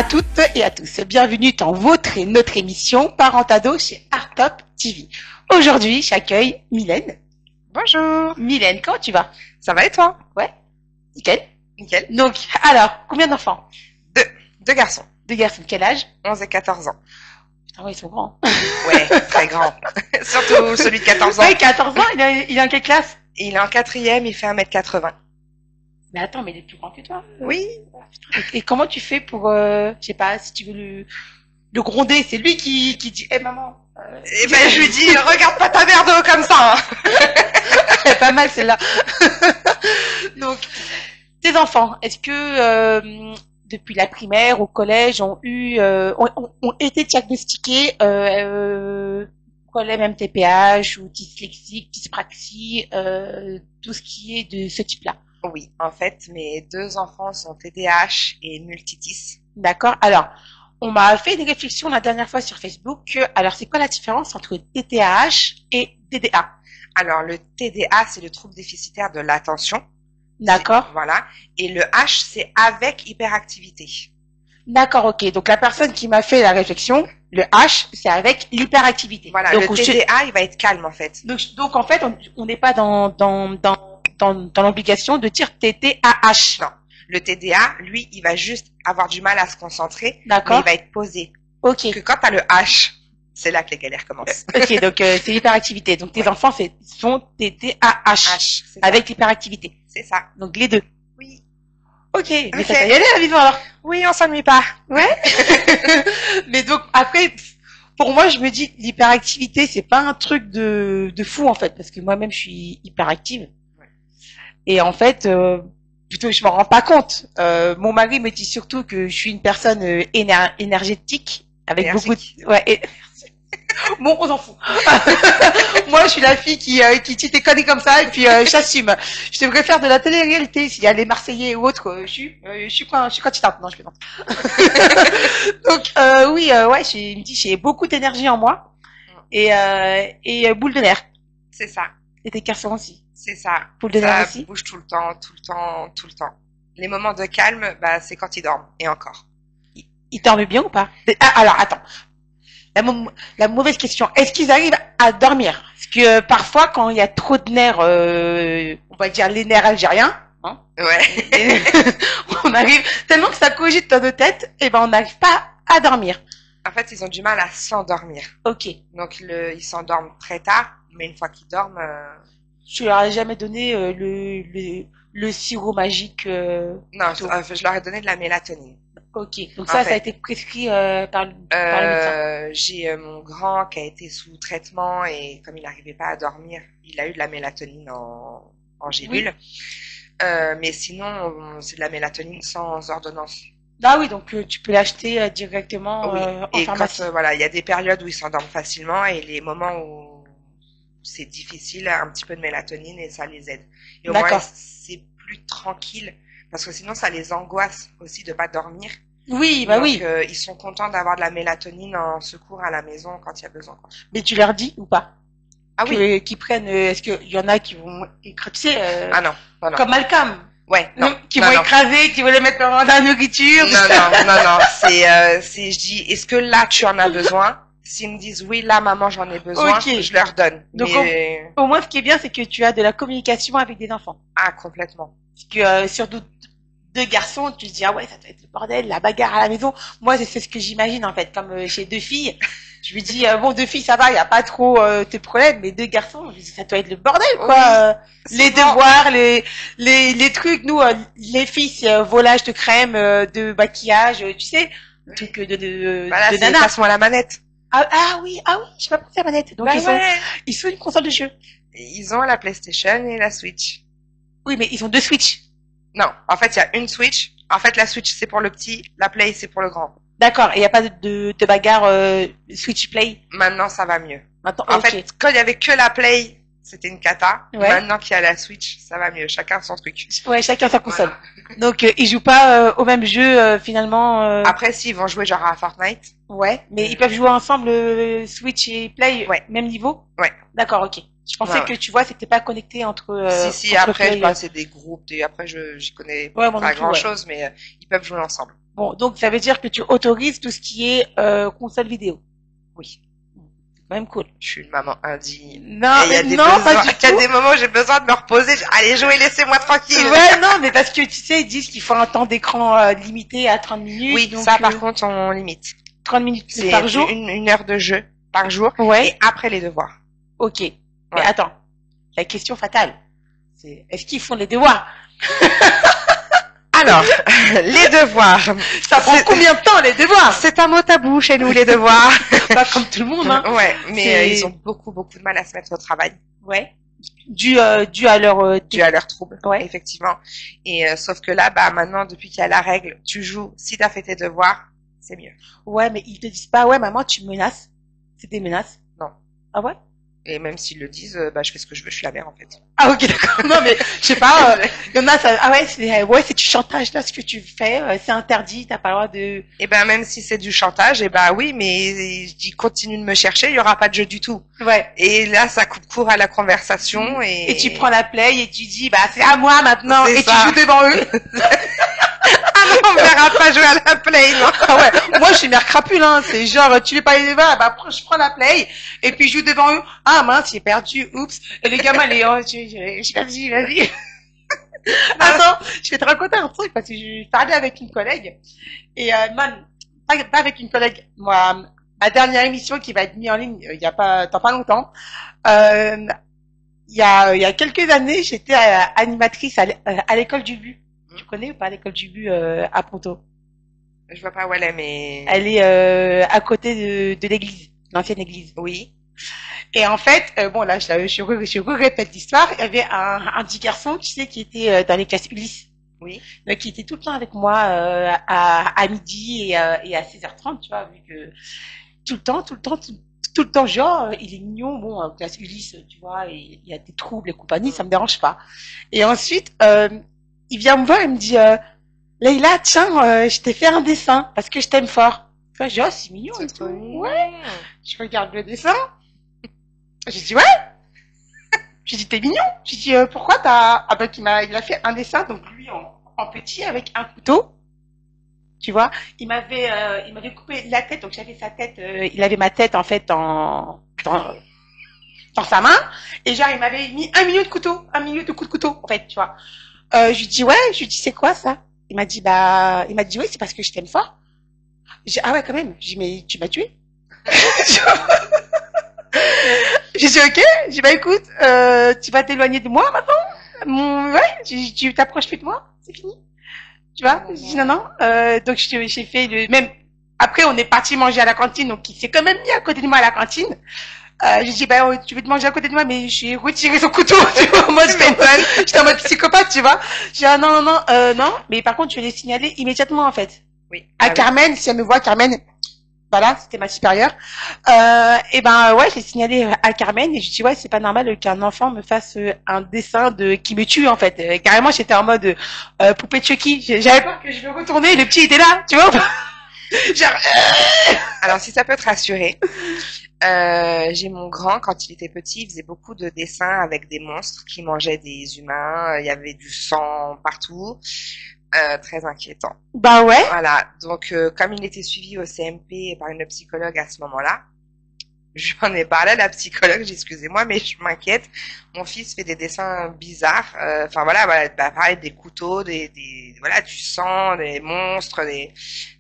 à toutes et à tous. Bienvenue dans votre et notre émission Parentado chez Artop TV. Aujourd'hui, j'accueille Mylène. Bonjour. Mylène, comment tu vas? Ça va et toi? Ouais. Nickel. Nickel. Donc, alors, combien d'enfants? Deux garçons. Deux garçons, quel âge? 11 et 14 ans. Putain, ouais, ils sont grands. Ouais, très grand. Surtout celui de 14 ans. Ouais, 14 ans, il est en quelle classe? Il est en 4e, il fait 1m80. Mais attends, mais il est plus grand que toi. Oui. Et comment tu fais pour, je sais pas, si tu veux le gronder, c'est lui qui dit, maman. Eh ben, je lui dis, regarde pas ta mère de haut comme ça. Hein. Pas mal celle-là. Donc, tes enfants, est-ce que depuis la primaire au collège ont été diagnostiqués problème MTPH ou dyslexique, dyspraxie, tout ce qui est de ce type-là? Oui, en fait, mes deux enfants sont TDAH et multitis. D'accord. Alors, on m'a fait une réflexion la dernière fois sur Facebook. Alors, c'est quoi la différence entre TDAH et DDA? Alors, le TDA, c'est le trouble déficitaire de l'attention. D'accord. Voilà. Et le H, c'est avec hyperactivité. D'accord, ok. Donc, la personne qui m'a fait la réflexion, le H, c'est avec l'hyperactivité. Voilà. Donc, le TDA, il va être calme, en fait. Donc en fait, on n'est pas dans l'obligation de dire TDAH. Non. Le TDA, lui, il va juste avoir du mal à se concentrer. D'accord. Mais il va être posé. Ok. Que quand t'as le H, c'est là que les galères commencent. Ok, donc c'est l'hyperactivité. Donc tes enfants sont TDAH avec l'hyperactivité. C'est ça. Donc les deux. Oui. Ok. Mais ça va y aller la maison alors. Oui, on s'ennuie pas. Ouais. Mais donc après, pour moi, je me dis l'hyperactivité, c'est pas un truc de fou en fait, parce que moi-même je suis hyperactive. Ouais. Et en fait, plutôt je m'en rends pas compte. Mon mari me dit surtout que je suis une personne énergétique avec beaucoup de... Ouais. Bon, on s'en fout. Moi, je suis la fille qui dit des conneries comme ça et puis j'assume. Je devrais faire de la télé-réalité. S'il y a les Marseillais ou autres, je suis candidate. Non, je plaisante. Donc, oui, ouais, il me dit j'ai beaucoup d'énergie en moi et boule de nerfs. C'est ça. Et tes garçons aussi. C'est ça. Boule de nerfs aussi. Ça bouge tout le temps, tout le temps, tout le temps. Les moments de calme, bah, c'est quand ils dorment. Et encore. Ils dorment bien ou pas? Alors, attends. La mauvaise question. Est-ce qu'ils arrivent à dormir? Parce que parfois, quand il y a trop de nerfs, on va dire les nerfs algériens, hein, ouais. on arrive tellement que ça cogite dans nos têtes, et ben on n'arrive pas à dormir. En fait, ils ont du mal à s'endormir. Ok. Donc ils s'endorment très tard, mais une fois qu'ils dorment. Je leur ai jamais donné le sirop magique. Non, je leur ai donné de la mélatonine. Ok, donc ça a été prescrit par le médecin. J'ai mon grand qui a été sous traitement et comme il n'arrivait pas à dormir, il a eu de la mélatonine en gélule. Oui. Mais sinon, c'est de la mélatonine sans ordonnance. Ah oui, donc tu peux l'acheter directement en pharmacie. Voilà, il y a des périodes où ils s'endorment facilement et les moments où c'est difficile, un petit peu de mélatonine et ça les aide. Et au moins, c'est plus tranquille. Parce que sinon, ça les angoisse aussi de pas dormir. Oui, bah donc, oui. Ils sont contents d'avoir de la mélatonine en secours à la maison quand il y a besoin. Quoi. Mais tu leur dis ou pas? Ah oui. Qu'ils prennent. Est-ce qu'il y en a qui vont écraser Ah non, comme Malcolm. Ouais. Non. Qui vont écraser, qui vont les mettre dans la nourriture. Non. Je dis, est-ce que là tu en as besoin? S'ils me disent oui, là maman j'en ai besoin, je leur donne. Donc au moins, ce qui est bien, c'est que tu as de la communication avec des enfants. Ah complètement. Parce que sur deux garçons, tu te dis ah ouais, ça doit être le bordel, la bagarre à la maison. Moi, c'est ce que j'imagine en fait. Comme j'ai deux filles, je me dis bon, deux filles ça va, il y a pas trop de problèmes, mais deux garçons, je me dis ça doit être le bordel quoi. Oui, les devoirs, les trucs. Nous, les filles, c'est volage de crème, de maquillage, tu sais, truc de nana. Passe-moi la manette. Ah oui, je sais pas penser à la manette. Donc ils sont une console de jeu. Ils ont la PlayStation et la Switch. Oui, mais ils ont deux Switch. Non, en fait, il y a une Switch. En fait, la Switch, c'est pour le petit, la Play, c'est pour le grand. D'accord, et il n'y a pas de bagarre Switch Play? Maintenant, ça va mieux. Maintenant, en fait, quand il y avait que la Play, c'était une cata. Ouais. Maintenant qu'il y a la Switch, ça va mieux. Chacun son truc. Ouais, chacun sa console. Voilà. Donc, ils jouent pas au même jeu, finalement. Après, s'ils vont jouer genre à Fortnite. Ouais, mais ils peuvent jouer ensemble Switch et Play, même niveau? Ouais. D'accord, ok. Je pensais que tu vois, c'était pas connecté entre. Si, entre après, c'est des groupes. Après, j'y connais pas grand chose, mais ils peuvent jouer ensemble. Bon, donc ça veut dire que tu autorises tout ce qui est console vidéo. Oui. C'est quand même cool. Je suis une maman indigne. Non, mais non, pas du tout. Il y a des moments où j'ai besoin de me reposer. Allez jouer, laissez-moi tranquille. Ouais, non, mais parce que tu sais, ils disent qu'il faut un temps d'écran limité à 30 minutes. Oui, donc, ça par contre, on limite. 30 minutes par jour. Une heure de jeu par jour. Ouais. Et après les devoirs. Ok. Ouais. Mais attends, la question fatale, c'est est-ce qu'ils font les devoirs? Alors, les devoirs. Ça prend combien de temps, les devoirs? C'est un mot tabou chez nous, les devoirs. Pas comme tout le monde, hein. Ouais, mais ils ont beaucoup de mal à se mettre au travail. Ouais. Dû à leur trouble. Ouais. Effectivement. Et sauf que là, bah maintenant, depuis qu'il y a la règle, tu joues. Si t'as fait tes devoirs, c'est mieux. Ouais, mais ils te disent pas, ouais, maman, tu me menaces. C'est des menaces. Non. Ah ouais? Et même s'ils le disent, bah je fais ce que je veux, je suis la mère en fait. Ah ok, d'accord. Non mais je sais pas, il y en a ça. Ah ouais, c'est du chantage là ce que tu fais, c'est interdit, t'as pas le droit de. Et ben même si c'est du chantage, et ben oui, mais je dis continue de me chercher, il y aura pas de jeu du tout. Ouais. Et là ça coupe court à la conversation et tu prends la play et tu dis bah c'est à moi maintenant et ça. Tu joues devant eux. Ah non, on verra pas jouer à la play, non. Ah ouais, moi je suis mère crapule, hein. C'est genre tu veux pas les débats, bah je prends la play et puis je joue devant eux. Ah mince, j'ai perdu, oups. Et le gamin il est vas-y. Attends, je vais te raconter un truc parce que je parlais avec une collègue et pas avec une collègue, moi ma dernière émission qui va être mise en ligne il y a pas longtemps. Il y a quelques années, j'étais animatrice à l'école du but. Tu connais ou pas l'école du but à Ponto? Je vois pas où elle est, mais... Elle est à côté de l'église, l'ancienne église. Oui. Et en fait, bon là, je répète l'histoire. Il y avait un petit garçon, tu sais, qui était dans les classes Ulysse. Oui. Donc, qui était tout le temps avec moi à midi et à 16h30, tu vois, vu que tout le temps, genre, il est mignon, bon, classe Ulysse, tu vois, et il y a des troubles et compagnie, ça me dérange pas. Et ensuite, il vient me voir, il me dit, Leïla, tiens, je t'ai fait un dessin parce que je t'aime fort. Tu vois, je dis, oh, c'est mignon et tout. Ouais. Je regarde le dessin. J'ai dit, ouais. J'ai dit, t'es mignon. J'ai dit, pourquoi ah ben, il a fait un dessin, donc lui en petit avec un couteau. Tu vois, il m'avait coupé la tête, donc j'avais sa tête, il avait ma tête en fait dans sa main, et genre il m'avait mis un milieu de coups de couteau, en fait, tu vois. Je lui dis ouais, c'est quoi ça? Il m'a dit oui, c'est parce que je t'aime fort. J'ai ah ouais quand même. J'ai dit mais tu m'as tué. J'ai dit ok. J'ai dit bah écoute, tu vas t'éloigner de moi maintenant. Ouais, tu t'approches plus de moi, c'est fini. Tu vois, je dis non. Donc j'ai fait le même. Après, on est parti manger à la cantine, donc il s'est quand même mis à côté de moi à la cantine. J'ai dit bah tu veux te manger à côté de moi, mais j'ai retiré son couteau. Tu vois, en mode j'étais en mode psychopathe, tu vois. J'ai dit ah non, non. Mais par contre, je vais les signaler immédiatement en fait. Oui. À Carmen, si elle me voit, Carmen. Voilà, c'était ma supérieure. Et ben ouais, j'ai signalé à Carmen et je dis ouais, c'est pas normal qu'un enfant me fasse un dessin qui me tue en fait. Carrément, j'étais en mode poupée de Chucky. J'avais peur que je me retourner, le petit était là, tu vois. Genre, alors si ça peut te rassurer, j'ai mon grand, quand il était petit, il faisait beaucoup de dessins avec des monstres qui mangeaient des humains. Il y avait du sang partout. Très inquiétant. Bah ouais. Voilà. Donc, comme il était suivi au CMP par une psychologue à ce moment-là, je lui en ai parlé à la psychologue. J'ai dit, excusez-moi, mais je m'inquiète. Mon fils fait des dessins bizarres. Enfin voilà, bah, pareil, des couteaux, voilà, du sang, des monstres,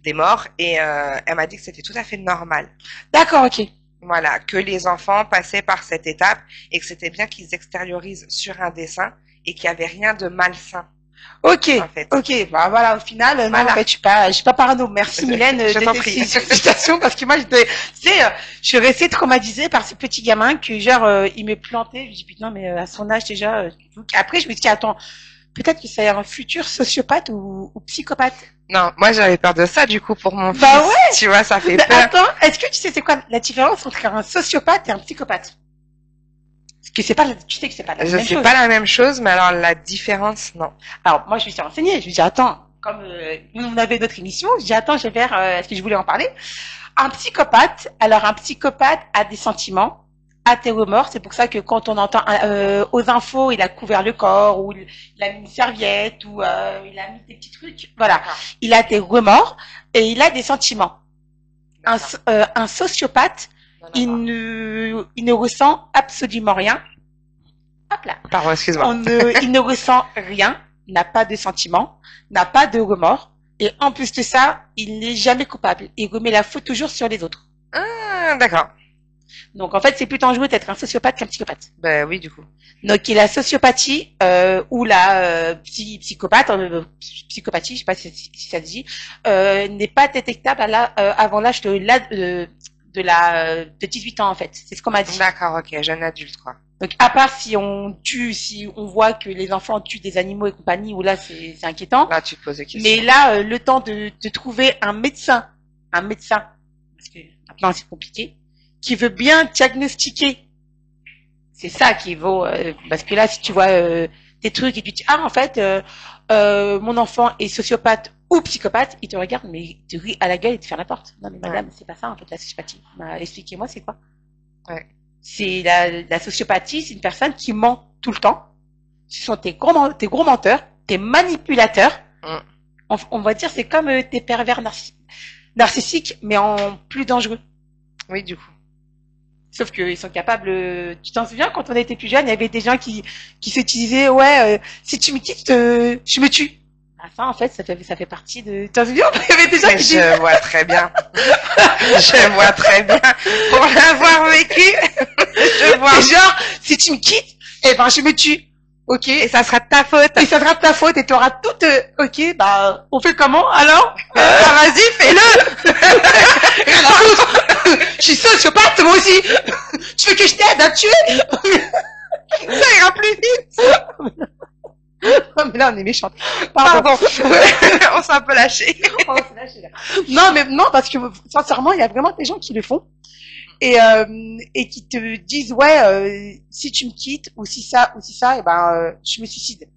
des morts. Et elle m'a dit que c'était tout à fait normal. D'accord, ok. Voilà, que les enfants passaient par cette étape et que c'était bien qu'ils extériorisent sur un dessin et qu'il y avait rien de malsain. Ok, en fait. ok, bah voilà, au final, non, en fait, je suis pas parano. Merci Mylène de tes félicitations parce que moi, tu sais, je suis restée traumatisée par ce petit gamin que genre, il me plantait. Je me dis putain, mais à son âge déjà. Après, je me dis attends, peut-être que c'est un futur sociopathe ou psychopathe. Non, moi j'avais peur de ça du coup pour mon fils. Bah ouais. Tu vois, ça fait Mais peur. attends, est-ce que tu sais c'est quoi la différence entre un sociopathe et un psychopathe? Parce que c'est pas, tu sais que c'est pas la même chose. Je sais pas la même chose, mais alors la différence, non. Alors moi je me suis renseignée, je me dis attends, comme nous on avait d'autres émissions, je dis attends, je vais faire, est-ce que je voulais en parler? Un psychopathe a des sentiments, à tes remords. C'est pour ça que quand on entend aux infos, il a couvert le corps, ou il a mis une serviette, ou il a mis des petits trucs. Voilà. Il a des remords et il a des sentiments. Un sociopathe, il ne ressent absolument rien. Hop là. Pardon, excuse-moi. Il ne ressent rien, n'a pas de sentiments, n'a pas de remords. Et en plus de ça, il n'est jamais coupable. Il remet la faute toujours sur les autres. Ah, d'accord. Donc en fait, c'est plus dangereux d'être un sociopathe qu'un psychopathe. Ben oui, du coup. Donc la sociopathie ou la psychopathie, je sais pas si ça se dit, n'est pas détectable avant l'âge de 18 ans en fait. C'est ce qu'on m'a dit. D'accord, ok, jeune adulte quoi. Donc à part si on voit que les enfants tuent des animaux et compagnie, où là c'est inquiétant. Là tu te poses des questions. Mais là, le temps de trouver un médecin, parce que maintenant c'est compliqué, qui veut bien diagnostiquer. C'est ça qui vaut, parce que là si tu vois des trucs et tu dis en fait mon enfant est sociopathe ou psychopathe, il te regarde mais il te rit à la gueule et te ferme la porte. Non mais madame, c'est pas ça en fait la sociopathie. Expliquez-moi c'est quoi. Ouais. C'est la sociopathie, c'est une personne qui ment tout le temps. Ce sont tes gros menteurs, tes manipulateurs. On va dire c'est comme tes pervers narcissiques, mais en plus dangereux. Oui, du coup. Sauf qu'ils sont capables. Tu t'en souviens quand on était plus jeune, il y avait des gens qui se disaient si tu me quittes, je me tue. Ah, ça en fait, ça fait partie de. Tu t'en souviens? Il y avait des gens qui disaient. Je vois très bien. Je vois très bien. Pour l'avoir vécu, je vois. Genre, si tu me quittes, eh ben je me tue. Ok. Et ça sera de ta faute. Et ça sera de ta faute et tu auras toute. Ok, bah on fait comment alors? Vas-y, fais-le. Je suis sociopathe moi aussi. Tu veux que je t'aide à te tuer? Ça ira plus vite. Non, mais là, on est méchante. Pardon. On s'est un peu lâché. On s'est lâché là. Non, parce que sincèrement, il y a vraiment des gens qui le font et qui te disent si tu me quittes ou si ça, et ben je me suicide.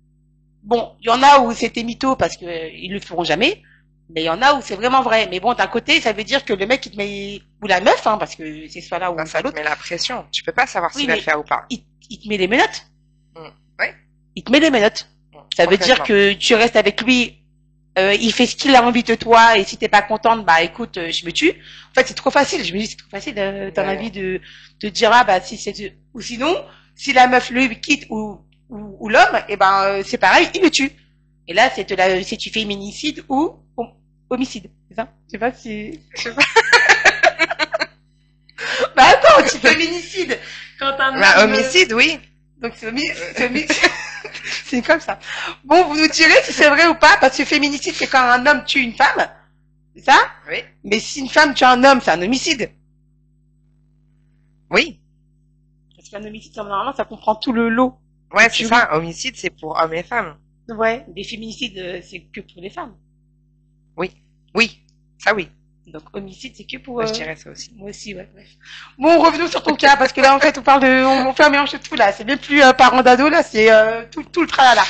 Bon, il y en a où c'était mytho parce que ils le feront jamais, mais il y en a où c'est vraiment vrai. Mais bon, d'un côté, ça veut dire que le mec il te met ou la meuf, parce que c'est soit là ou ça l'autre. te met la pression. Tu peux pas savoir s'il va le faire ou pas. Il te met les menottes. Ouais. Il te met les menottes. Ça veut dire que tu restes avec lui, il fait ce qu'il a envie de toi, et si t'es pas contente, bah écoute, je me tue. En fait, c'est trop facile. Je me dis, c'est trop facile dans la vie de dire si c'est ou sinon, si la meuf lui quitte ou l'homme, et ben c'est pareil, il le tue. Et là, c'est tu féminicide ou homicide, c'est ça? Je sais pas si. Bah attends, tu féminicide quand un homicide, oui. Donc c'est homicide. C'est comme ça. Bon, vous nous direz si c'est vrai ou pas, parce que féminicide, c'est quand un homme tue une femme. C'est ça? Oui. Mais si une femme tue un homme, c'est un homicide. Oui. Parce qu'un homicide, normalement, ça comprend tout le lot. Ouais, c'est ça. Homicide, c'est pour hommes et femmes. Ouais. Des féminicides, c'est que pour les femmes. Oui. Oui. Ça, oui. Donc, homicide, c'est que pour... Moi, je dirais ça aussi. Moi aussi, ouais, bref. Bon, revenons sur ton cas, parce que là, en fait, on fait un mélange de tout, là. C'est même plus parent d'ado, là, c'est tout le tralala.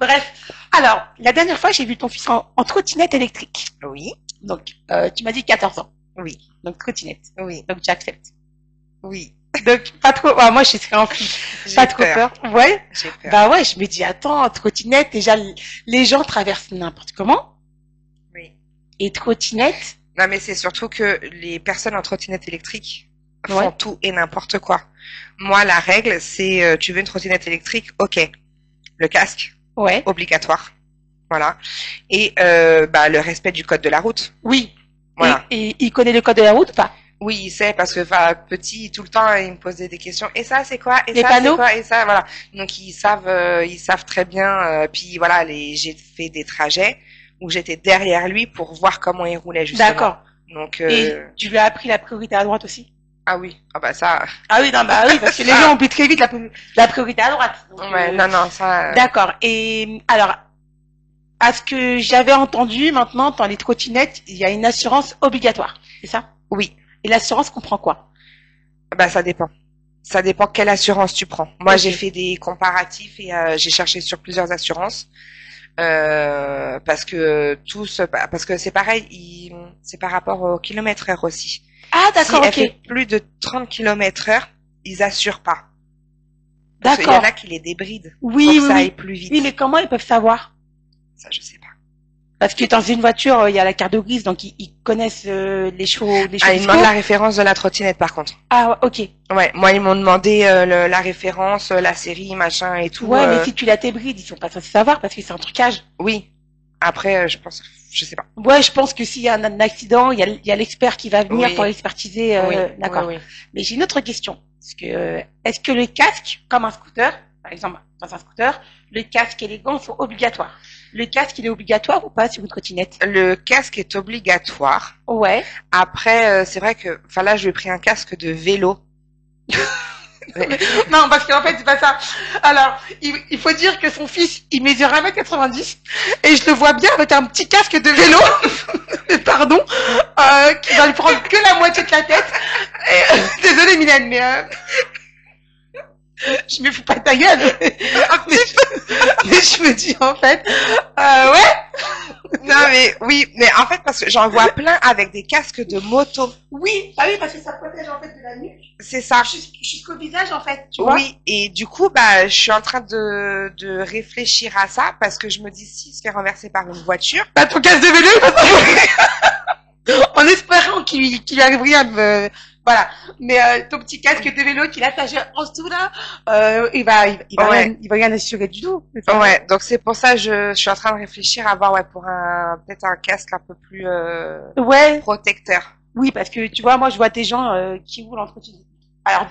Bref. Alors, la dernière fois, j'ai vu ton fils en trottinette électrique. Oui. Donc, tu m'as dit 14 ans. Oui. Donc, trottinette. Oui. Donc, j'accepte. Oui. Donc, pas trop... moi, je serais en fille. Pas trop peur. Ouais. J'ai peur. Bah ouais, je me dis, attends, trottinette, déjà, les gens traversent n'importe comment. Oui. Et trottinette... Non, mais c'est surtout que les personnes en trottinette électrique font tout et n'importe quoi. Moi, la règle, c'est tu veux une trottinette électrique, ok. Le casque, obligatoire. Voilà. Et le respect du code de la route. Oui. Voilà. Et il connaît le code de la route ou pas? Oui, il sait parce que petit, tout le temps, il me posait des questions. Et ça, c'est quoi? Et les ça, panneaux? C'est quoi? Et ça, voilà. Donc ils savent très bien. Puis voilà, j'ai fait des trajets où j'étais derrière lui pour voir comment il roulait justement. D'accord. Donc et tu lui as appris la priorité à droite aussi? Ah oui. Ah bah ça. Ah oui, non, bah oui, parce que les gens oublient très vite la priorité à droite. Donc, ouais, non, ça. D'accord. Et alors, à ce que j'avais entendu, maintenant, dans les trottinettes, il y a une assurance obligatoire. C'est ça? Oui. Et l'assurance comprend quoi? Bah ça dépend. Ça dépend quelle assurance tu prends. Moi, j'ai fait des comparatifs et j'ai cherché sur plusieurs assurances. Parce que c'est pareil, c'est par rapport au kilomètre heure aussi. Ah d'accord, si ok. elle fait plus de 30 km/h, ils assurent pas. D'accord. Il y en a qui les débrident. Oui, pour oui, que ça oui. aille plus vite. Oui, mais comment ils peuvent savoir? Ça, je sais pas. Parce que dans une voiture, il y a la carte grise, donc ils connaissent les chevaux, Ah, ils demandent la référence de la trottinette, par contre. Ah, ouais, ok. Ouais, moi, ils m'ont demandé la référence, la série, machin et tout. Ouais, mais si tu la débrides, ils sont pas censés savoir parce que c'est un trucage. Oui. Après, je pense, je sais pas. Ouais, je pense que s'il y a un accident, il y a l'expert qui va venir Oui. pour expertiser. Oui, D'accord. oui, oui. Mais j'ai une autre question. Parce que, est-ce que le casque, comme un scooter, par exemple, dans un scooter, le casque et les gants sont obligatoires? Le casque, il est obligatoire ou pas sur une trottinette? Le casque est obligatoire. Ouais. Après, c'est vrai que, enfin là, je lui ai pris un casque de vélo. Non, parce qu'en fait, c'est pas ça. Alors, il faut dire que son fils, il mesure 1m90 et je le vois bien avec un petit casque de vélo, pardon, qui va lui prendre que la moitié de la tête. Et, désolée, Mylène, mais je me fous pas de ta gueule. Mais je me dis, en fait, ouais. Non, mais oui, mais en fait, parce que j'en vois plein avec des casques de moto. Oui, ah oui, parce que ça protège en fait de la nuque C'est ça. Jusqu'au visage, en fait, tu vois. Oui, et du coup, bah, je suis en train de réfléchir à ça parce que je me dis s'il se fait renverser par une voiture. Bah, ton casque de vélo, il va s'envoler. En espérant qu'il arrive rien, voilà. Mais ton petit casque de vélo qu'il a attaché en dessous là, il va rien assurer du tout. Ouais, donc c'est pour ça que je suis en train de réfléchir à voir pour peut-être un casque un peu plus protecteur. Oui, parce que tu vois, moi je vois des gens qui roulent en trottinette. Alors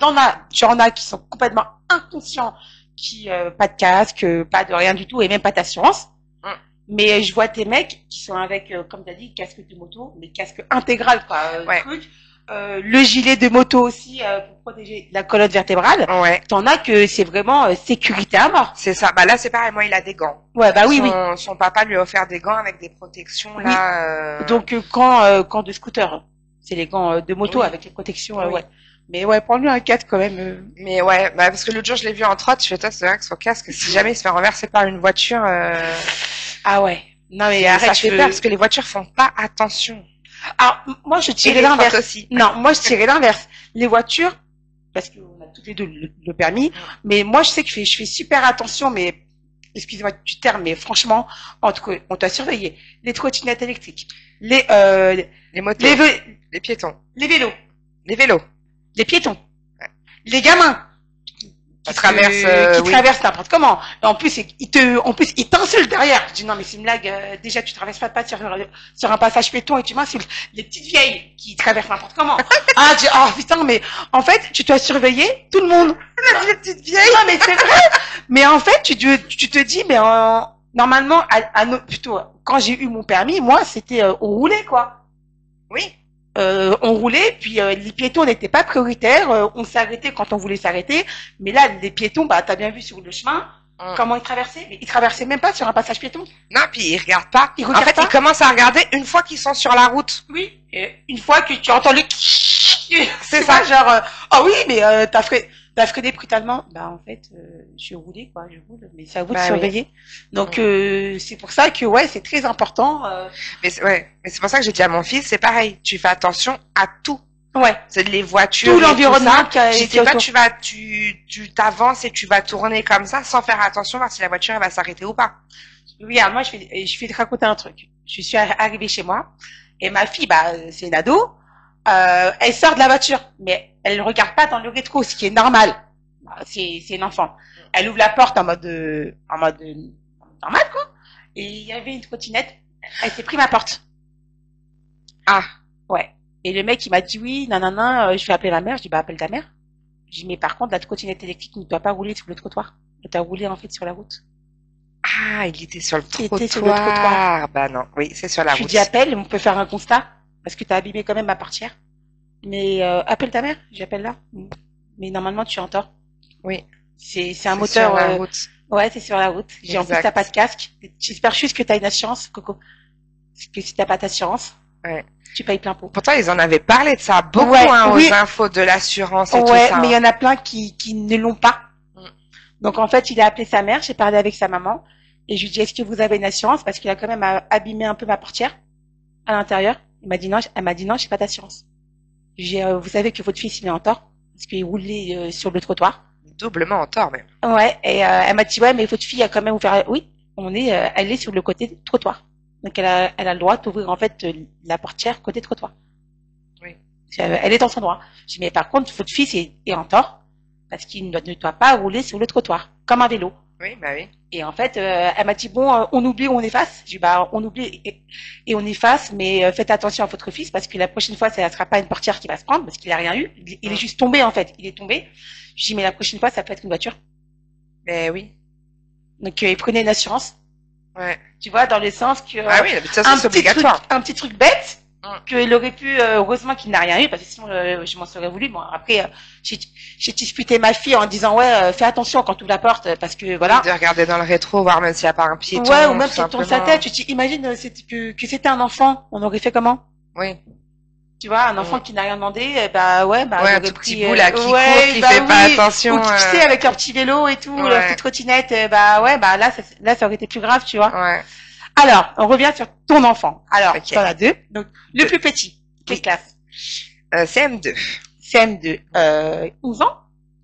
j'en as qui sont complètement inconscients, qui pas de casque, pas de rien du tout et même pas d'assurance. Mais je vois des mecs qui sont avec, comme tu as dit, casque de moto, mais casque intégral, quoi. Truc. Le gilet de moto aussi pour protéger la colonne vertébrale. Ouais. T'en as que c'est vraiment sécurité à mort. C'est ça. Bah là, c'est pareil. Moi, il a des gants. Ouais, bah oui, Son papa lui a offert des gants avec des protections là. Donc quand de scooter, c'est les gants de moto avec les protections. Ouais. Mais ouais, prends-lui un casque quand même. Mais ouais, bah parce que l'autre jour je l'ai vu en trotte. Je fais toi, c'est vrai que son casque, si jamais il se fait renverser par une voiture. Ah ouais. Non mais arrête, ça fait peur parce que les voitures font pas attention. Alors moi je tirais l'inverse. Non, moi je tirais l'inverse. Les voitures, parce qu'on a toutes les deux le permis, mais moi je sais que je fais super attention, mais excusez-moi du terme, mais franchement, on doit surveiller les trottinettes électriques, les motos, les piétons, les vélos, les piétons, les gamins. Qui traverse n'importe comment. Et en plus, il t'insulte derrière. Je dis non, mais c'est une blague. Déjà, tu traverses pas sur un passage piéton et tu m'insultes. Les petites vieilles qui traversent n'importe comment. Ah, oh putain, mais en fait, tu dois surveiller tout le monde. Les petites vieilles. Non, mais c'est vrai. Mais en fait, tu te dis, mais normalement, plutôt, quand j'ai eu mon permis, moi, c'était on roulait quoi. Oui. On roulait, puis les piétons n'étaient pas prioritaires, on s'arrêtait quand on voulait s'arrêter, mais là, les piétons, bah, t'as bien vu sur le chemin, comment ils traversaient, mais ils traversaient même pas sur un passage piéton. Non, puis ils regardent pas. Ils commencent à regarder une fois qu'ils sont sur la route. Oui, et une fois que tu entends le c'est ça, genre, oh oui, mais t'as freiné brutalement. Bah, en fait, je roulais, quoi, je roule, mais c'est à vous de surveiller. Oui. Donc, c'est pour ça que, ouais, c'est très important. Mais c'est pour ça que j'ai dit à mon fils, c'est pareil, tu fais attention à tout. Ouais. C'est les voitures. Tout l'environnement je sais pas, tu t'avances et tu vas tourner comme ça sans faire attention voir si la voiture elle va s'arrêter ou pas. Regarde, moi, je vais te raconter un truc. Je suis arrivée chez moi et ma fille, bah, c'est une ado. Elle sort de la voiture, mais elle ne regarde pas dans le rétro, ce qui est normal. C'est une enfant. Elle ouvre la porte en mode normal, quoi. Et il y avait une trottinette. Elle s'est pris ma porte. Ah. Ouais. Et le mec, il m'a dit oui, nanana, je vais appeler ma mère. Je dis, bah, appelle ta mère. Je dis, mais par contre, la trottinette électrique ne doit pas rouler sur le trottoir. Elle doit rouler, en fait, sur la route. Ah, il était sur le trottoir. Bah non, oui, c'est sur la route. Je lui dis, appelle, on peut faire un constat. Parce que t'as abîmé quand même ma portière. Mais appelle ta mère, j'appelle là. Mais normalement, tu es en tort. Oui. C'est un moteur. Sur la route. Ouais, c'est sur la route. En plus, t'as pas de casque. J'espère juste que t'as une assurance, Coco. Parce que si t'as pas d'assurance, tu payes plein pot. Pourtant, ils en avaient parlé de ça beaucoup aux infos de l'assurance et tout ça. Ouais, mais il y en a plein qui ne l'ont pas. Donc en fait, il a appelé sa mère, j'ai parlé avec sa maman et je lui dis est-ce que vous avez une assurance parce qu'il a quand même abîmé un peu ma portière à l'intérieur. Elle m'a dit non, j'ai pas d'assurance. Vous savez que votre fils il est en tort. parce qu'il roulait sur le trottoir. Doublement en tort, même. Ouais, et elle m'a dit, ouais, mais votre fille a quand même ouvert... Oui, elle est sur le côté du trottoir. Donc elle a le droit d'ouvrir en fait la portière côté trottoir. Oui. Elle est dans son droit. Je dis, mais par contre, votre fils est en tort parce qu'il ne doit pas rouler sur le trottoir, comme un vélo. Oui, bah oui. Et en fait, elle m'a dit, bon, on oublie ou on efface. J'ai dit, bah, on oublie et on efface, mais faites attention à votre fils parce que la prochaine fois, ça ne sera pas une portière qui va se prendre parce qu'il a rien eu. Il est juste tombé, en fait. Il est tombé. Je dis, mais la prochaine fois, ça peut être une voiture. Mais oui. Donc, il prenait une assurance. Ouais. Tu vois, dans le sens que... ah oui, de toute façon, c'est obligatoire. Un petit truc bête, qu'il aurait pu, heureusement qu'il n'a rien eu, parce que sinon, je m'en serais voulu. Bon, après, j'ai disputé ma fille en disant, ouais, fais attention quand tu ouvres la porte, parce que, voilà. De regarder dans le rétro, voir même s'il n'y a pas un piéton. Ouais, ou même si elle tourne sa tête, tu t'imagines que c'était un enfant, on aurait fait comment? Oui. Tu vois, un enfant qui n'a rien demandé, bah ouais, un tout petit bout là qui court, qui fait pas attention. Ou tu sais, avec leur petit vélo et tout, leur petite trottinette, bah ouais, bah là, ça aurait été plus grave, tu vois. Ouais. Alors, on revient sur ton enfant. Alors, t'en as deux. Donc, le plus petit, quelle classe? CM2. CM2. 11 ans?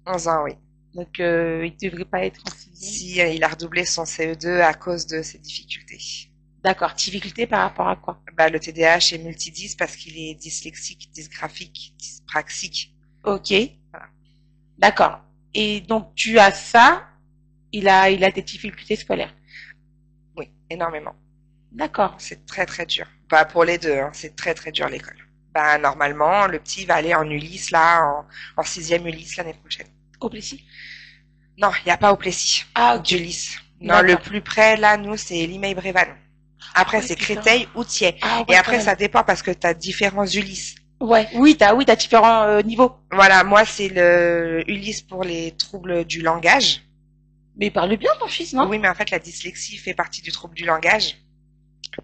11 ans, oui. Donc, il devrait pas être en sixième. Si, il a redoublé son CE2 à cause de ses difficultés. D'accord. Difficulté par rapport à quoi? Bah, le TDAH est multidys parce qu'il est dyslexique, dysgraphique, dyspraxique. Ok. Voilà. D'accord. Et donc, tu as ça, il a des difficultés scolaires. Oui, énormément. D'accord. C'est très très dur. Bah, pour les deux, hein, c'est très très dur l'école. Bah, normalement, le petit va aller en Ulysse, là, en 6e Ulysse l'année prochaine. Au Plessis? Non, il n'y a pas au Plessis. Ah, ok. d'Ulysse. Non, le plus près, là, nous, c'est Limay-Brévannes. Après, c'est Créteil ou Thiers. Et après, ça dépend parce que tu as différents Ulysses. Ouais, oui, t'as différents niveaux. Voilà, moi, c'est le Ulysse pour les troubles du langage. Mais il parle bien, ton fils, non? Oui, mais en fait, la dyslexie fait partie du trouble du langage.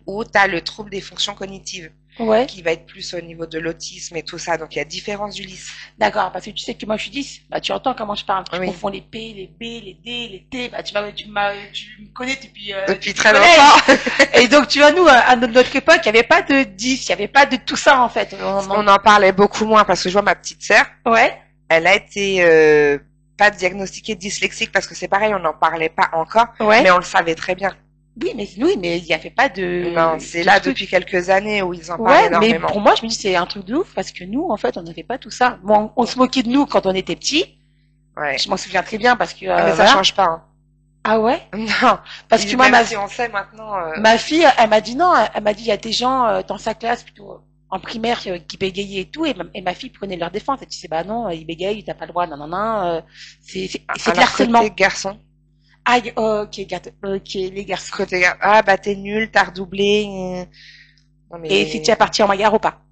Ou tu as le trouble des fonctions cognitives. Ouais. Qui va être plus au niveau de l'autisme et tout ça. Donc, il y a différents Ulysses. D'accord, parce que tu sais que moi, je suis 10. Bah, tu entends comment je parle. Je oui. confonds les P, les B, les D, les T. Bah, tu me connais depuis très longtemps. Et donc, tu vois, nous, à notre époque, il n'y avait pas de 10, il n'y avait pas de tout ça, en fait. On en parlait beaucoup moins parce que je vois ma petite sœur. Ouais. Elle a été pas diagnostiquée dyslexique parce que c'est pareil, on n'en parlait pas encore. Ouais. Mais on le savait très bien. Oui, mais il n'y avait pas de... Non, c'est là depuis quelques années où ils en parlent énormément. Mais pour moi, je me dis c'est un truc de ouf parce que nous, en fait, on n'avait pas tout ça. Bon, on se moquait de nous quand on était petits. Ouais. Je m'en souviens très bien parce que... mais ça change pas. Hein. Ah ouais? Non. Parce que moi, si on sait maintenant... Ma fille, elle m'a dit non, elle m'a dit il y a des gens dans sa classe plutôt en primaire qui bégayaient et tout, et ma fille prenait leur défense. Elle disait bah non, il bégaye, t'as pas le droit, non. C'est de l'harcèlement. Côté garçon. Ah, ok, les garçons. Côté ah, bah, t'es nul, t'as redoublé. Non, mais... Et si tu es parti en bagarre ou pas?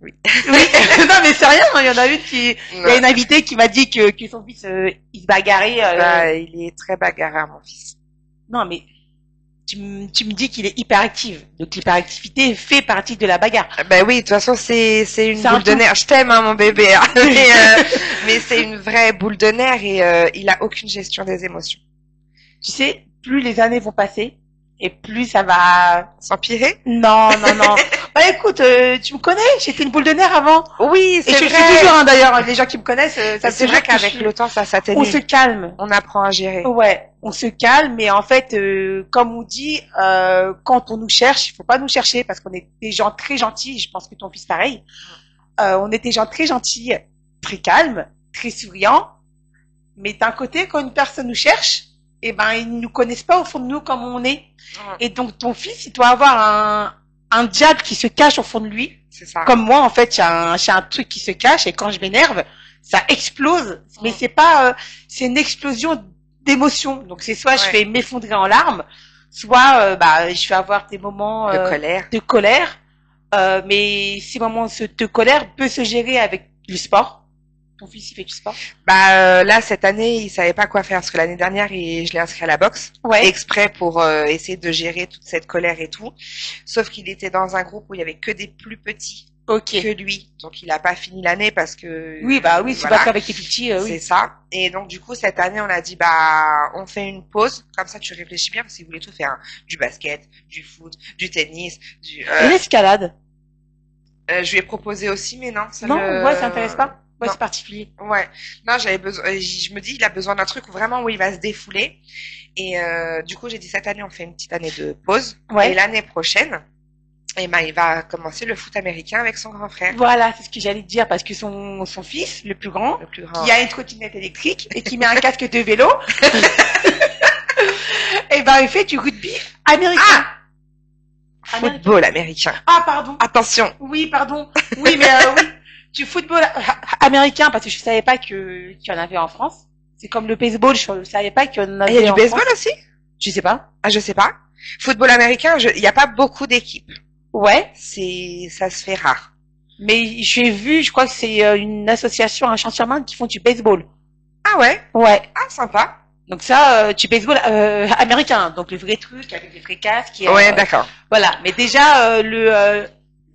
Oui. Oui. Non, mais c'est rien, il y en a une il y a une invitée qui m'a dit que son fils, il se bagarrait. Bah, il est très bagarreur, mon fils. Non, mais tu me dis qu'il est hyperactif. Donc l'hyperactivité fait partie de la bagarre. Ben oui, de toute façon c'est une boule de nerfs. Je t'aime hein, mon bébé. Hein. Mais c'est une vraie boule de nerfs et il a aucune gestion des émotions. Tu sais, plus les années vont passer et plus ça va s'empirer. Non. Bah écoute, tu me connais, j'étais une boule de nerfs avant. Oui, c'est vrai. Et je suis toujours d'ailleurs, les gens qui me connaissent, ça c'est vrai qu'avec le temps ça s'atténue. On se calme. On apprend à gérer. Ouais, on se calme, mais en fait, comme on dit, quand on nous cherche, il faut pas nous chercher parce qu'on est des gens très gentils. Je pense que ton fils pareil. On est des gens très gentils, très calmes, très souriants. Mais d'un côté, quand une personne nous cherche, eh ben ils nous connaissent pas au fond de nous comme on est. Et donc ton fils, il doit avoir un diable qui se cache au fond de lui. C'est ça. Comme moi, en fait, j'ai un truc qui se cache et quand je m'énerve, ça explose. Mais c'est pas, c'est une explosion d'émotions. Donc c'est soit je vais m'effondrer en larmes, soit je vais avoir des moments de colère. Mais ces moments de colère peuvent se gérer avec du sport. Ton fils, il fait du sport? Bah là cette année, il savait pas quoi faire parce que l'année dernière, je l'ai inscrit à la boxe exprès pour essayer de gérer toute cette colère et tout. Sauf qu'il était dans un groupe où il y avait que des plus petits que lui, donc il a pas fini l'année parce que c'est pas qu'avec les petits. C'est ça. Et donc du coup cette année, on a dit bah on fait une pause, comme ça tu réfléchis bien parce qu'il voulait tout faire, hein. Du basket, du foot, du tennis, et l'escalade. Je lui ai proposé aussi, mais non. Non, ouais, ça intéresse pas. Ouais, c'est particulier. Ouais. Non, j'avais besoin. Je me dis, il a besoin d'un truc vraiment où il va se défouler. Et du coup, j'ai dit cette année, on fait une petite année de pause. Ouais. Et l'année prochaine, eh ben, il va commencer le foot américain avec son grand frère. Voilà, c'est ce que j'allais te dire parce que son fils, le plus grand, qui a une trottinette électrique et qui met un casque de vélo, et ben il fait du rugby américain. Football américain. Ah, pardon. Attention. Oui, pardon. Oui, mais oui, du football américain parce que je savais pas qu'il y en avait en France. C'est comme le baseball, je savais pas qu'il y en avait. Il y a du baseball aussi? Je sais pas. Ah, je sais pas. Football américain, il y a pas beaucoup d'équipes. Ouais. Ça se fait rare. Mais j'ai vu, je crois que c'est une association à Saint-Germain qui font du baseball. Ah ouais? Ouais. Ah, sympa. Donc ça, du baseball américain, donc le vrai truc avec les vrais casques. Ouais, d'accord. Voilà. Mais déjà, je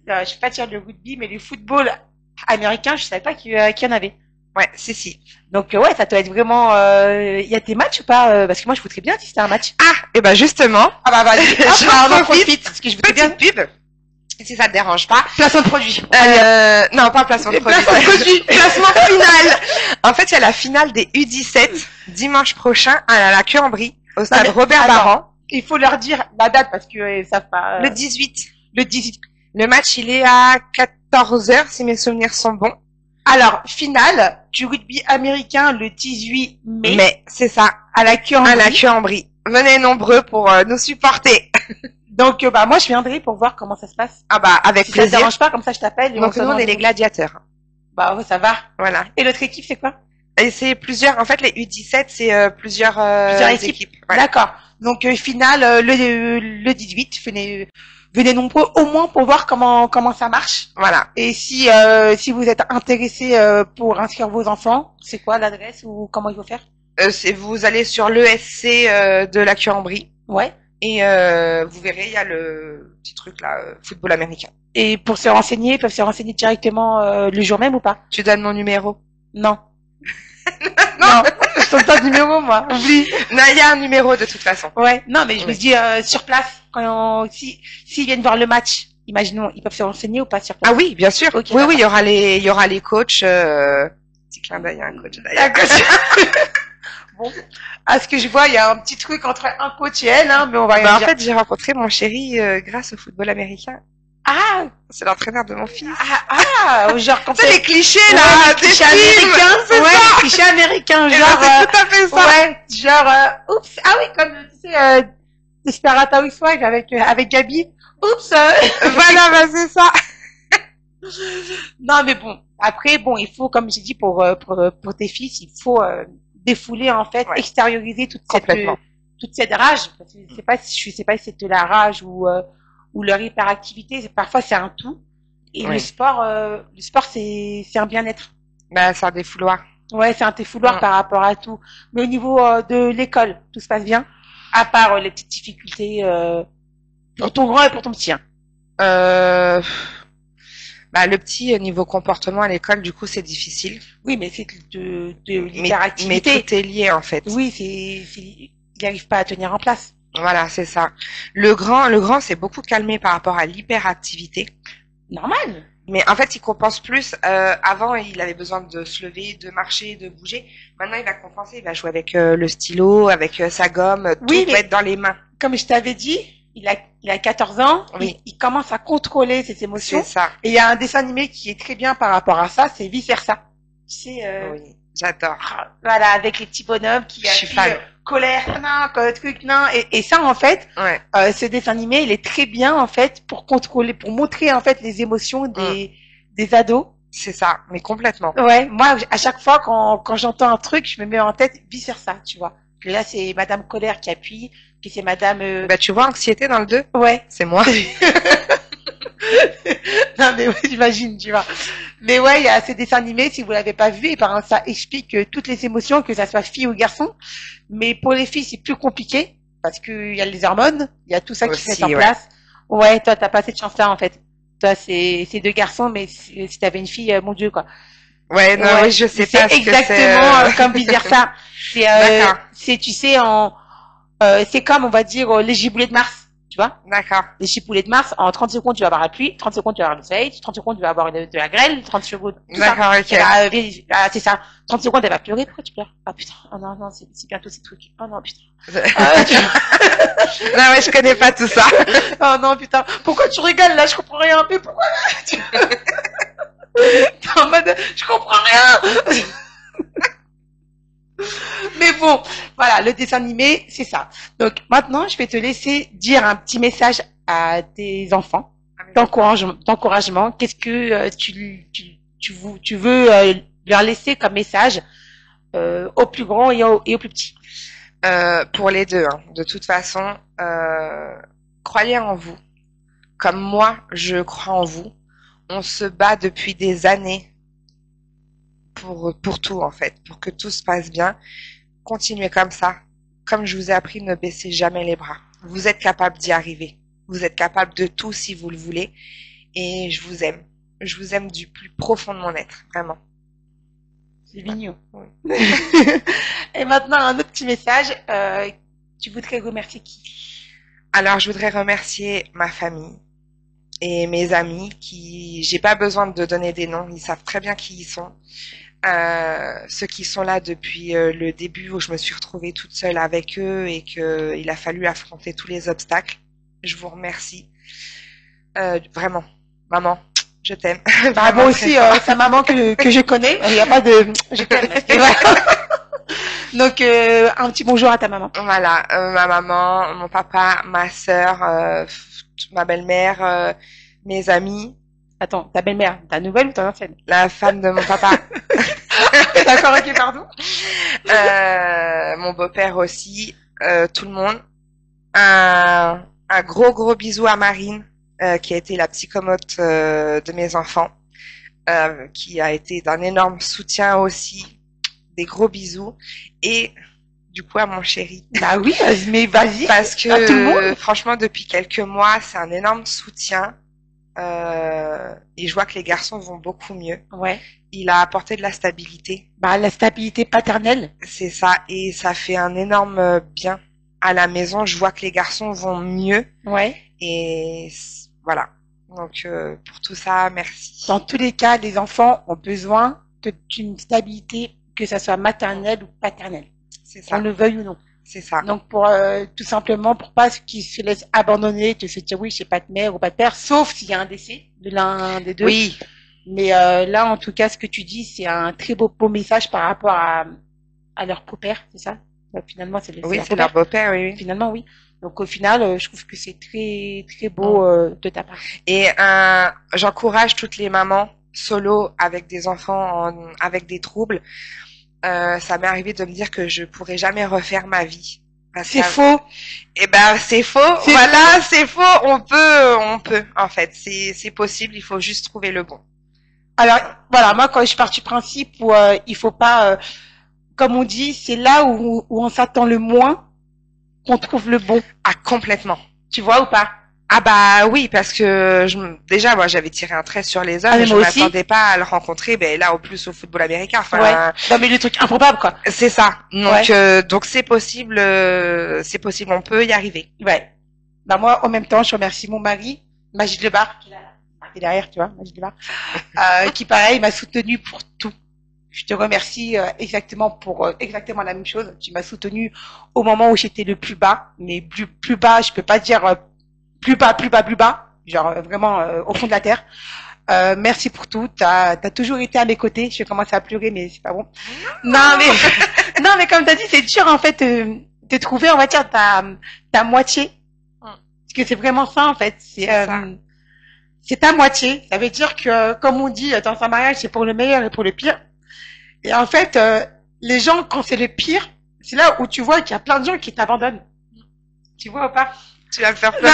vais pas dire le rugby, mais le football américain, je savais pas qu'il y en avait. Ouais, si. Donc ouais, ça doit être vraiment. Il y a des matchs ou pas parce que moi je voudrais bien si c'était un match. Ah, et ben justement. Ah bah vas-y. J'en profite parce que je voudrais bien. Petite pub. Si ça te dérange pas. Placement de produit. Non, pas placement de produit. Placement final. En fait, il y a la finale des U17 dimanche prochain à la Queue-en-Brie au stade Robert Barran. Il faut leur dire la date parce que ils savent pas. Le 18. Le 18. Le match, il est à 14h si mes souvenirs sont bons. Alors, finale du rugby américain le 18 mai. Mais c'est ça, à la Queue-en-Brie. À la Queue-en-Brie. Venez nombreux pour nous supporter. Donc bah moi je viendrai pour voir comment ça se passe. Ah bah avec plaisir. Ça te dérange pas, comme ça je t'appelle. Donc nous on est les gladiateurs. Bah ouais, ça va. Voilà. Et l'autre équipe c'est quoi? Et c'est plusieurs. En fait les U17 c'est plusieurs équipes. Ouais. D'accord. Donc finale le 18. Venez nombreux au moins pour voir comment ça marche. Voilà. Et si vous êtes intéressé pour inscrire vos enfants, c'est quoi l'adresse ou comment il faut faire? Vous allez sur l'ESC de la Queue-en-Brie. Ouais. Et vous verrez, il y a le petit truc là, football américain. Et pour se renseigner, ils peuvent se renseigner directement le jour même ou pas? Tu donnes mon numéro? Non. Non, je donne pas de numéro moi. Oublie. Non, il y a un numéro de toute façon. Ouais. Non, mais je me dis sur place quand s'ils viennent voir le match, imaginons, ils peuvent se renseigner ou pas sur place? Ah oui, bien sûr. Okay, oui, il y aura les coachs. Petit clin d'œil à un coach d'ailleurs. Bon, à ce que je vois, il y a un petit truc entre un coach et elle, hein, mais on va rien dire. En fait, j'ai rencontré mon chéri grâce au football américain. Ah, c'est l'entraîneur de mon fils. Genre quand c'est les clichés là, des clichés américains, ouais, clichés américains, genre c'est tout à fait ça. Ouais, genre oups, ah oui, comme tu sais Desperate Housewives avec Gabi. Oups. Voilà, bah c'est ça. Non, mais bon, après bon, il faut comme j'ai dit pour tes fils, il faut défouler en fait, extérioriser toute cette rage. Parce que je sais pas si c'est de la rage ou leur hyperactivité. Parfois c'est un tout. Et le sport c'est un bien-être. Bah c'est un défouloir. Ouais, c'est un défouloir par rapport à tout. Mais au niveau de l'école, tout se passe bien, à part les petites difficultés pour ton grand et pour ton petit. Bah le petit niveau comportement à l'école du coup c'est difficile. Oui, mais c'est de l'hyperactivité. Mais tout est lié en fait. Oui, il n'arrive pas à tenir en place. Voilà, c'est ça. Le grand s'est beaucoup calmé par rapport à l'hyperactivité. Normal. Mais en fait, il compense plus. Avant, il avait besoin de se lever, de marcher, de bouger. Maintenant, il va compenser. Il va jouer avec le stylo, avec sa gomme. Tout va être dans les mains. Comme je t'avais dit, il a 14 ans. Oui. Il commence à contrôler ses émotions. C'est ça. Et il y a un dessin animé qui est très bien par rapport à ça. C'est Vice Versa. Tu sais. Oui, j'adore. Voilà, avec les petits bonhommes qui appuient colère, non, truc, non. Et ça, en fait, ce dessin animé, il est très bien, en fait, pour contrôler, pour montrer, en fait, les émotions des ados. C'est ça, mais complètement. Ouais, moi, à chaque fois, quand j'entends un truc, je me mets en tête Vice Versa, tu vois. Et là, c'est Madame Colère qui appuie, puis c'est Madame... Bah, tu vois, anxiété dans le 2? Ouais. C'est moi. Non, mais ouais, j'imagine, tu vois. Mais ouais, il y a ces dessins animés, si vous l'avez pas vu, et par exemple, ça explique toutes les émotions, que ça soit fille ou garçon. Mais pour les filles, c'est plus compliqué, parce que il y a les hormones, il y a tout ça qui se met en place. Ouais, toi, t'as pas cette chance-là, en fait. Toi, c'est 2 garçons, mais si t'avais une fille, mon Dieu, quoi. Ouais, non, oui, je sais pas. C'est exactement comme vice versa. C'est, tu sais, c'est comme, on va dire, les giboulées de Mars. Tu vois? D'accord. Les chipoulets de Mars, en 30 secondes, tu vas avoir la pluie, 30 secondes, tu vas avoir le soleil, 30 secondes, tu vas avoir de la grêle, 30 secondes, tout D'accord, ça. ok. Là, c'est ça. 30 secondes, elle va pleurer. Pourquoi tu pleures? Ah, putain. Oh non, non, c'est bientôt ces trucs. Oh non, putain. Non, mais je connais pas tout ça. Oh non, putain. Pourquoi tu rigoles, là? Je comprends rien. Mais pourquoi? T'es en mode, je comprends rien. Mais bon, voilà, le dessin animé, c'est ça. Donc maintenant, je vais te laisser dire un petit message à tes enfants d'encouragement. Qu'est-ce que tu veux leur laisser comme message au plus grand et au plus petit? Pour les deux, hein. De toute façon, croyez en vous. Comme moi, je crois en vous. On se bat depuis des années pour tout, en fait, pour que tout se passe bien. Continuez comme ça. Comme je vous ai appris, ne baissez jamais les bras. Vous êtes capable d'y arriver. Vous êtes capable de tout si vous le voulez. Et je vous aime. Je vous aime du plus profond de mon être, vraiment. C'est mignon. Ouais. Et maintenant, un autre petit message. Tu voudrais remercier qui? Alors, je voudrais remercier ma famille et mes amis qui, j'ai pas besoin de donner des noms, ils savent très bien qui ils sont. Ceux qui sont là depuis le début où je me suis retrouvée toute seule avec eux et qu'il a fallu affronter tous les obstacles. Je vous remercie. Vraiment, maman, je t'aime. Bah, moi aussi, sa maman que je connais. Il n'y a pas de je t'aime. Donc, un petit bonjour à ta maman. Voilà, ma maman, mon papa, ma sœur, ma belle-mère, mes amis. Attends, ta belle-mère, ta nouvelle ou ta ancienne? La femme de mon papa. D'accord, ok, pardon. Mon beau-père aussi, tout le monde. Un gros bisou à Marine, qui a été la psychomote de mes enfants, qui a été d'un énorme soutien aussi. Des gros bisous. Et du coup à mon chéri. Bah oui, mais vas-y. Parce que franchement, depuis quelques mois, c'est un énorme soutien. Et je vois que les garçons vont beaucoup mieux. Ouais. Il a apporté de la stabilité. Bah, la stabilité paternelle. C'est ça. Et ça fait un énorme bien à la maison. Je vois que les garçons vont mieux. Ouais. Et voilà. Donc, pour tout ça, merci. Dans tous les cas, les enfants ont besoin d'une stabilité, que ça soit maternelle ou paternelle. C'est ça. On le veuille ou non. C'est ça. Donc, pour tout simplement, pour pas qu'ils se laissent abandonner, de se dire oui, j'ai pas de mère ou pas de père, sauf s'il y a un décès de l'un des deux. Oui. Mais là, en tout cas, ce que tu dis, c'est un très beau message par rapport à leur beau-père, c'est ça? Finalement, c'est leur beau-père, oui. Finalement, oui. Donc, au final, je trouve que c'est très très beau de ta part. Et j'encourage toutes les mamans solo avec des enfants avec des troubles. Ça m'est arrivé de me dire que je pourrais jamais refaire ma vie. C'est faux. Eh ben, c'est faux. Voilà, c'est faux. On peut, en fait. C'est possible. Il faut juste trouver le bon. Alors, voilà, moi, quand je pars du principe où il faut pas, comme on dit, c'est là où on s'attend le moins qu'on trouve le bon. Ah, complètement. Tu vois ou pas? Ah bah oui, parce que déjà moi j'avais tiré un trait sur les hommes et je m'attendais pas à le rencontrer, ben là au plus au football américain. Enfin, ouais. Non mais le truc improbable quoi. C'est ça. Donc c'est possible, on peut y arriver. Ouais. Bah moi en même temps je remercie mon mari, Magid Lebar, qui est derrière, tu vois, Magid Lebar, qui pareil m'a soutenu pour tout. Je te remercie exactement pour exactement la même chose. Tu m'as soutenu au moment où j'étais le plus bas, mais plus bas, je peux pas dire plus bas, genre vraiment au fond de la terre. Merci pour tout. T'as toujours été à mes côtés. Je vais commencer à pleurer, mais c'est pas bon. Non, mais comme t'as dit, c'est dur en fait de trouver, on va dire ta moitié. Parce que c'est vraiment ça en fait. C'est ta moitié. Ça veut dire que, comme on dit dans un mariage, c'est pour le meilleur et pour le pire. Et en fait, les gens, quand c'est le pire, c'est là où tu vois qu'il y a plein de gens qui t'abandonnent. Tu vois ou pas? Tu vas me faire pleurer.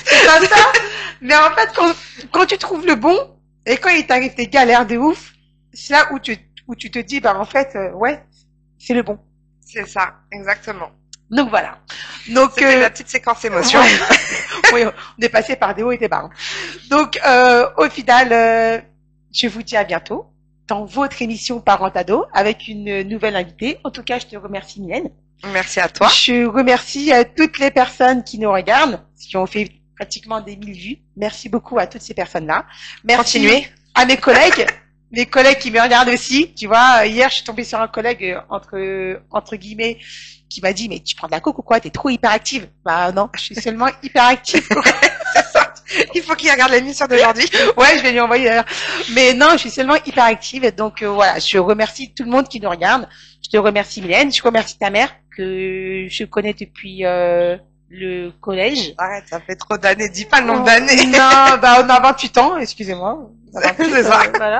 C'est pas ça. Mais en fait, quand tu trouves le bon, et quand il t'arrive des galères de ouf, c'est là où tu te dis, bah, en fait, ouais, c'est le bon. C'est ça, exactement. Donc voilà. Donc, c'était la petite séquence émotion. Ouais. Oui, on est passé par des hauts et des bas. Donc, au final, je vous dis à bientôt dans votre émission Parents Ados avec une nouvelle invitée. En tout cas, je te remercie, Mylène. Merci à toi. Je remercie toutes les personnes qui nous regardent, qui ont fait pratiquement des 1000 vues. Merci beaucoup à toutes ces personnes-là. Merci Continuez. À mes collègues. Mes collègues qui me regardent aussi, tu vois, hier je suis tombée sur un collègue entre guillemets qui m'a dit mais tu prends de la coke ou quoi, t'es trop hyperactive. Bah non, je suis seulement hyperactive. C'est ça. Il faut qu'il regarde l'émission d'aujourd'hui. Ouais, je vais lui envoyer d'ailleurs. Mais non, je suis seulement hyperactive et donc voilà, je remercie tout le monde qui nous regarde. Je te remercie Mylène, je remercie ta mère que je connais depuis le collège. Arrête, ça fait trop d'années, dis pas le nombre d'années. Non, bah on a 28 ans, excusez-moi. C'est ça. Voilà.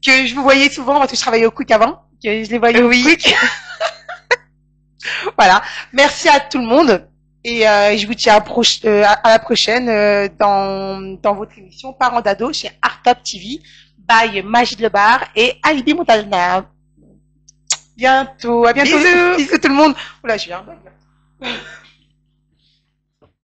Que je vous voyais souvent parce que je travaillais au Quick avant, que je les voyais au Quick. Voilà. Merci à tout le monde et je vous tiens à la prochaine dans votre émission Parents d'ado chez Artop TV by Magid Lebar et Alibi Montalna. Bientôt, à bientôt. Bisous. Bisous tout le monde. Oula, je suis un bug là.